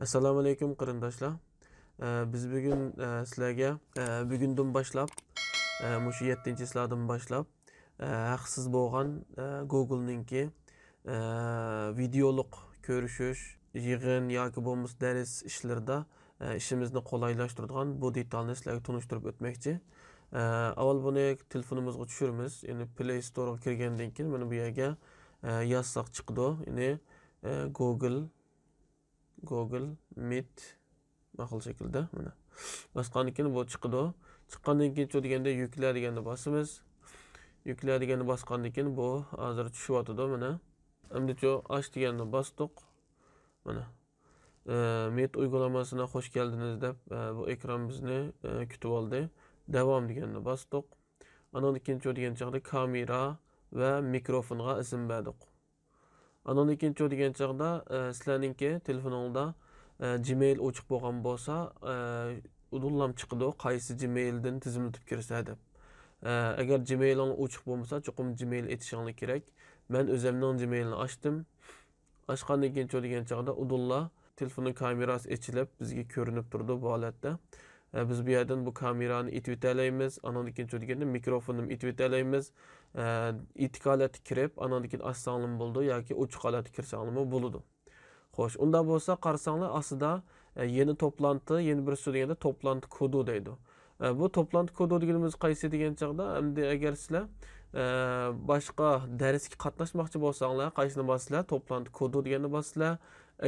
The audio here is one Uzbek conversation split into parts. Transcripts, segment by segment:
Assalomu alaykum qarindoshlar. Biz bugun sizlarga bugundan boshlab mushu 7-sizlardan boshlab haqsiz bo'lgan Google'ninki videoluk ko'rishish, yig'in yoki bo'lmasa dars ishlarida ishimizni qolaylaştırdıgan bu detalni sizlarga tunishtirib o'tmoqchi. Avval buni telefonimizga tushiramiz. Ya'ni Play Store'ga kirgandan keyin mana bu yerga yozsaq chiqdi. Ya'ni Google Meet mahal şekilde mana. Basqandan keyin bu chiqdi. Chiqqandan keyin chu deganda yukla deganni bosamiz. Yukla deganni bosgandan keyin bu hozir tushyapti mana. Endi chu aç deganni bosdik. Mana. Meet uygulamasına hoş geldiniz deb bu ekran bizni kutib oldi. Devam deganni bosdik. Andan keyin chu degan chaqda kamera va mikrofonga izn berdik. Andan keyin chu degan chaqda sizlarningki telefoningizda Gmail ochiq bo'lgan bo'lsa, udullam chiqdi, qaysi Gmaildan tizimlatib kirsa deb. Agar Gmail'ing ochiq bo'lmasa, chuqum Gmail etishinglar kerak. Men o'zimning Gmail'ni ochdim. Ochgandan keyin chu degan chaqda udulla telefonning kamerasi ochilib bizga ko'rinib turdi bu holatda. Biz bu yerdan bu kamerani itibitalaymiz. Andan keyin chu deganda mikrofonimni itibitalaymiz. İtikalat kirib, andan keyin açsanglar bo'ldi yoki ochiq holatda kirsanglar bo'ladi. Xo'sh, unda bo'lsa qarasanglar aslida yeni toplantı, yeni bir so'z deganda toplantı kodu deydi. Bu toplantı kodu deganimiz qaysi degan chaqda, endi agar sizlar boshqa darsga qatnashmoqchi bo'lsanglar, qaysini bosinglar, toplantı kodu deganni bosinglar.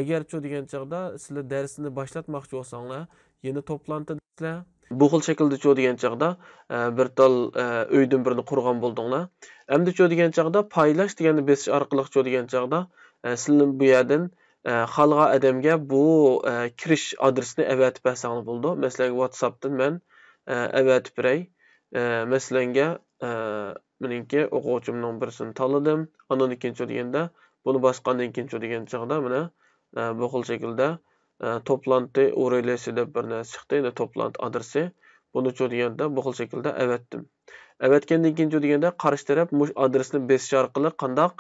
Agar chu degan chaqda sizlar darsni boshlatmoqchi bo'lsanglar, yeni toplantı deysizlar. Bu xil shaklda chu degan chaqda bir tal uydan birini qurgan bo'ldinglar. Endi chu degan chaqda paylash deganni besish orqali chu degan chaqda sizlar bu yerdan xalqa adamga bu kirish adresini avatib bersanglar bo'ldi. Masalan, WhatsAppdan men avatib beray. Masalanga meningki o'quvchimning birisini tanladim. Ondan keyin chu deganda buni bosgandan keyin chu degan chaqda mana bu xil shaklda toplantı URL'si deb bir narsa chiqdi. Endi toplantı adresi. Buni chu deganda bu xil shaklda avatdim. Avatgandan keyin chu deganda qarshi taraf mush adresni besish orqali qandaq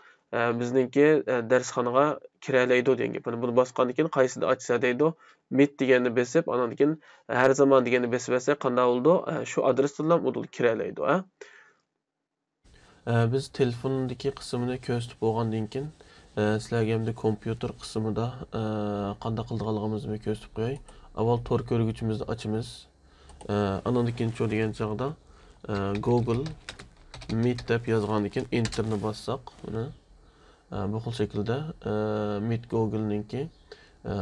bizningki darsxonaga kiralaydi degan gap. Buni bosgandan keyin qaysida ochsa deydi. Meet deganni besib, andan keyin har zaman deganni besib bersa qanday bo'ldi? Shu adresdan ham o'dil kiralaydi, ha? Biz telefondagi qismini ko'rsatib bo'lgandan keyin sizlarga hamda kompyuter qismida qanday qilganligimizni ko'rsatib qo'yay. Avval tor ko'rguvchimizni ochamiz. Andan keyin chu degan chaqda Google Meet deb yozgandan keyin enterni bossaq, mana bu xil shaklda Meet Google'ninki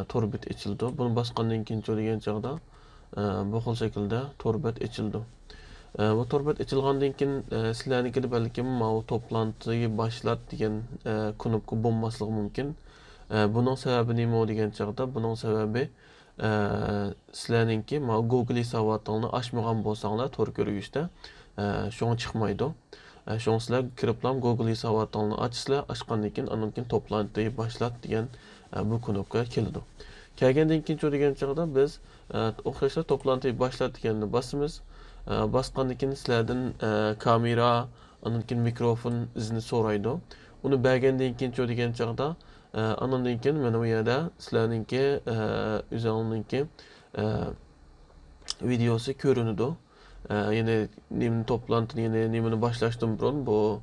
torbet ochildi. Buni bosgandan keyin chu degan chaqda bu xil shaklda torbet ochildi. Bu torbet ochilgandan keyin sizlarnikida balkim bu to'plantıyı boshlat degan knopka bo'lmasligi mumkin. Buning sababi nima degan chaqda, buning sababi sizlarninki Google hisobotini ochmagan bo'lsanglar tor ko'rgishda shunga chiqmaydi. Şoň sizler kiriplam Google hisobotini açsizlar, açgandan keyin andan keyin to'plantıyı boshlat degan bu knopka keldi. Kelgandan keyin chu degan chaqda biz o'xshashla to'plantıyı boshlat deganni bosamiz. Bosgandan keyin sizlardan kamera, andan keyin mikrofon izni so'raydi. Uni bergandan keyin chu degan chaqda andan keyin mana bu yerda sizlarninki o'zingizninki videosi ko'rinadi. Yine nimin toplantını yine nimini başlaştım burun bu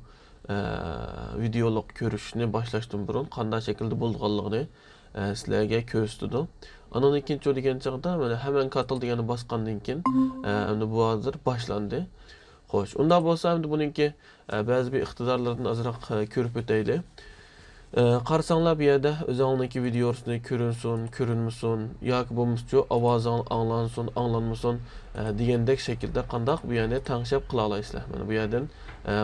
videoluk görüşünü başlaştım burun qanday şekilde bulduğanlığını sizlerge köstüdü. Andan keyin chu degan chaqda mana hemen katıl degani bosgandan keyin endi bu hozir boshlandı. Xo'sh, unda bo'lsa endi buningki ba'zi bir iqtidorlardan azroq ko'rib o'taylik. Qarasanglar bu yerda o'zingizning videosini ko'rinsin, ko'rinmasin yoki bo'lmasa ovozing anglansin, anglanmasin degandek shaklda qandaq bu yerni tanshab qila olasizlar. Mana bu yerdan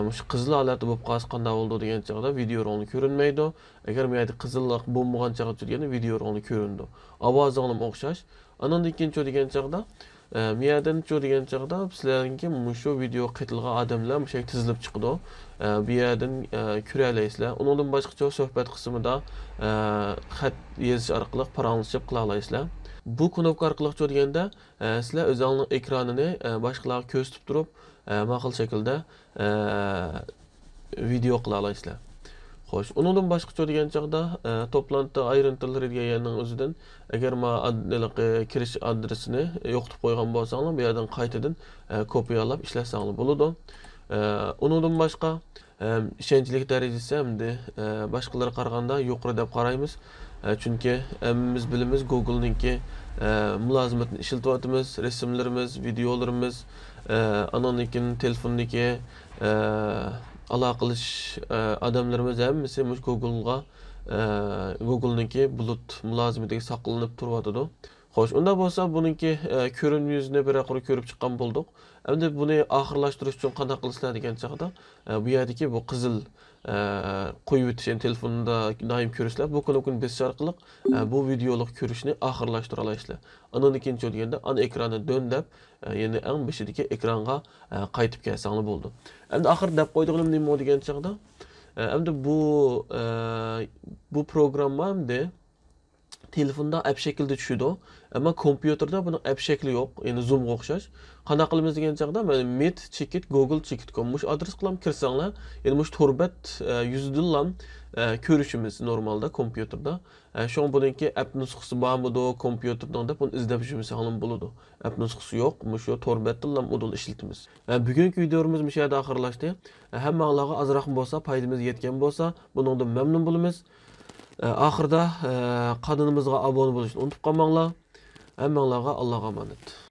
mush qizil holatda bo'lib qolsa qanday bo'ldi degan chaqda videoning ko'rinmaydi. Agar bu yerda qizillik bo'lmagan chaqda turganda videoning ko'rindi. Ovozing o'xshash. Andan keyin chu degan chaqda miyadan chu degan chaqda sizlarga mushu video qaytilgan odamlar mushak tizilib chiqdi. Bu yerdan ko'ralaysizlar. Undan boshqa suhbat qismida xat yozish orqali paranglashib qila olasizlar. Bu knopka orqali chu deganda sizlar o'zingizning ekranini boshqalarga ko'rsatib turib, ma'qul shaklda video qila olasizlar. Xo'sh, undan boshqacha degan chaqda to'planti ayrıntıları deganning o'zidan agar ma kirish adresini yo'qotib qo'ygan bo'lsanglar, bu yerdan qaytadan kopyalab ishlasanglar bo'ladi. Undan boshqa ishonchlik darajasi hamda boshqalarga qaraganda yuqori deb qaraymiz. Chunki biz bilamiz Google'ninki mulozimatni ishlatyapmiz, rasmlarimiz, videolarimiz, anonnikin telefondagi aloqa qilish odamlarimiz hammasi Google'ninki bulut mulozimatiga saqlanib turyapti. Xo'sh, unda bo'lsa buningki ko'rinma yuzini bir aqri ko'rib chiqqan bo'ldik. Endi buni oxirlashtirish uchun qanday qilisizlar degan chaqda bu yerdagi bu qizil qo'yib o'tish telefonda doim ko'rishlar, bu knopkani bosish orqali bu videolik ko'rishni oxirlashtira olasizlar. Undan ikkinchi deganda ana ekranni döndab, ya'ni eng beshidagi ekranga qaytib kelsanglar bo'ldi. Endi oxir deb qo'ydig'im nima degan chaqda endi bu programma hamda telefonda app şekilde tushadi, ama kompüterda buni app shakli yo'q, ya'ni Zoomga o'xshash. Qanday qilamiz degan chaqda mana Meet Checkit Google Checkit.com mush adres qilam kirsanglar, ya'ni mush torbat yuzidan ko'rishimiz normalda kompüterda. Şu an buningki app nusxasi bormidi kompüterda deb buni izlab yursangiz bo'ladi. App nusxasi yo'q, mush torbatdan modul ishlatamiz. Bugungi videomiz bu yerda oxirlashdi. Hammalarga azroq bo'lsa, foydamiz yetgan bo'lsa, bundan mamnun bo'lamiz. Ahırda kanalımıza abone olmayı unutmayın. Hammalarga Allohga emanet.